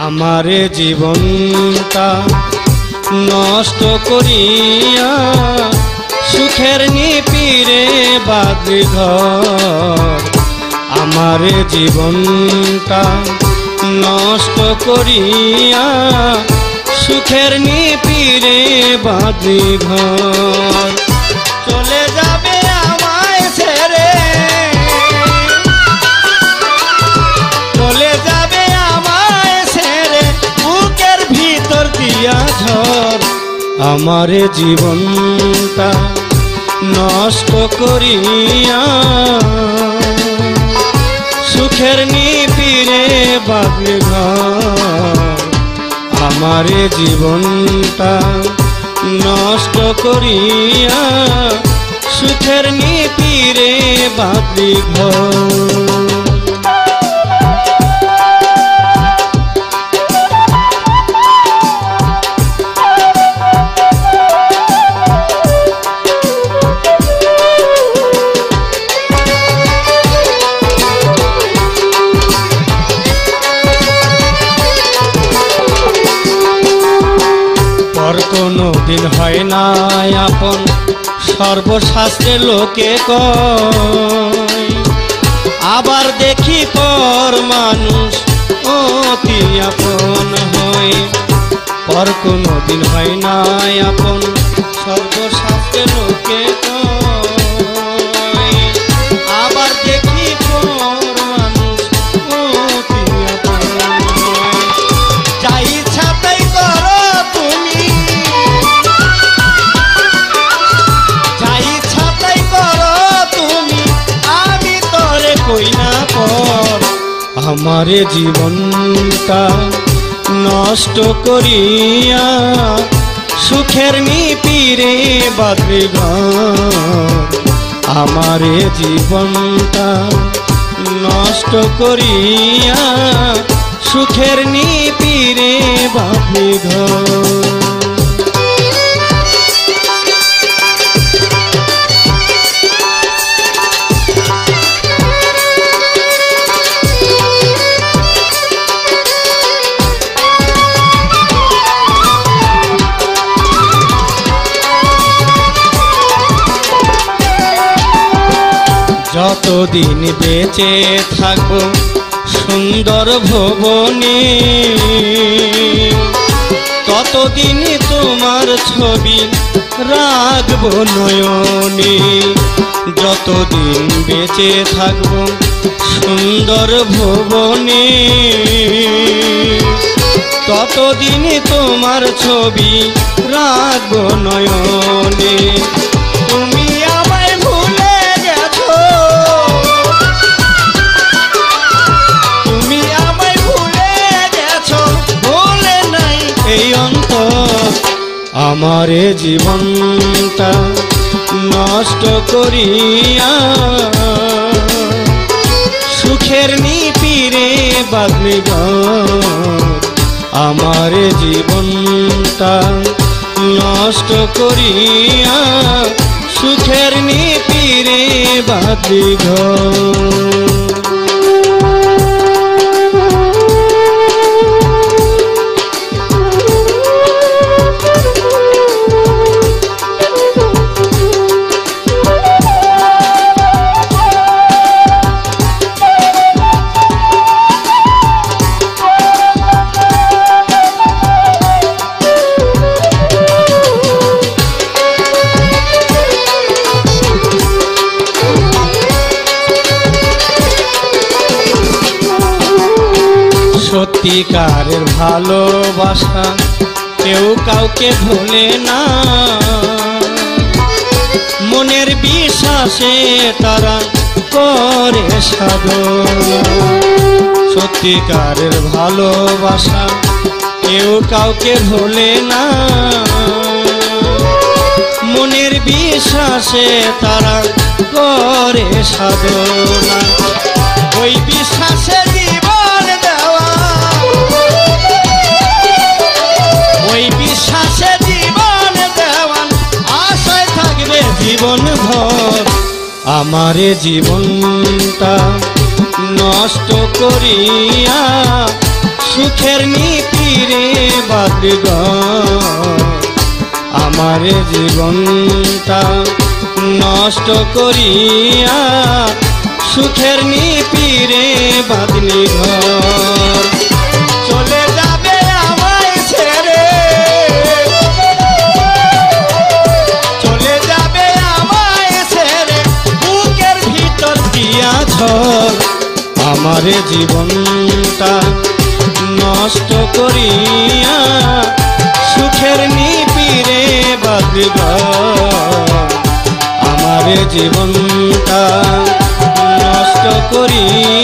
আমারে জীবনটা নষ্ট করিয়া সুখের নিপীড়ে বাঁধলি ঘর। আমারে জীবনটা নষ্ট করিয়া সুখের নিপীড়ে বাঁধলি ঘর। চলে যাবে আমায় ছেড়ে, চলে যাবে ঝড়। আমারে জীবনটা নষ্ট করিয়া সুখের নিপীড়ে বাঁধলি ঘর। আমারে জীবনটা নষ্ট করিয়া সুখের নিপীড়ে বাঁধলি ঘর। কোনো দিন হয় না আপন সর্বশাস্ত্রে লোকে কয়, আবার দেখি পর মানুষ অতি আপন হয়। পর কোনো দিন হয় না আপন সর্বশাস্ত্রে লোকে কয়, আবার দেখি পর মানুষ অতি আপন হয়। যাই ইচ্ছা তাই করো তুমি, আমারে জীবনটা নষ্ট করিয়া সুখের নিপীড়ে বাঁধলি ঘর। আমারে জীবনটা নষ্ট করিয়া সুখের নিপীড়ে বাঁধলি ঘর। যতদিন বেঁচে থাকবো সুন্দর ভুবনে, ততদিন তোমার ছবি রাখবো নয়নে। যতদিন বেঁচে থাকবো সুন্দর ভুবনে, ততদিন তোমার ছবি রাখবো নয়নে। তুমি আমায় ভুলে গেছো, তুমি আমায় ভুলে গেছো, ভুলে নাই এই অন্তর। আমারে জীবনটা নষ্ট করিয়া সুখের নিপীড়ে বাঁধলি ঘর। আমারে জীবনটা নষ্ট করিয়া সুখের নিপীড়ে বাঁধলি ঘর। সত্যিকারের ভালোবাসা কেউ কাউকে ভোলে না, মনের বিশ্বাসে তারা করে সাধনা। সত্যিকারের ভালোবাসা কেউ কাউকে ভোলে না, মনের বিশ্বাসে তারা করে সাধনা। ওই বিশ্বাসে জীবন দেওয়া, ওই বিশ্বাসে জীবন দেওয়ান, আশায় থাকবে জীবন ভর। আমার জীবনটা নষ্ট করিয়া সুখের নিপিরে বাঁধব। আমার জীবনটা নষ্ট করিয়া সুখের নিপিরে বাঁধলি ঘর। চলে যাবে আমায় ছেড়ে, চলে যাবে আমায় ছেড়ে, বুকের ভিতর দিয়া ঝড়। আমার জীবনটা নষ্ট করিয়া সুখের নিপিরে বাঁধব। আমার জীবনটা নষ্ট করিয়া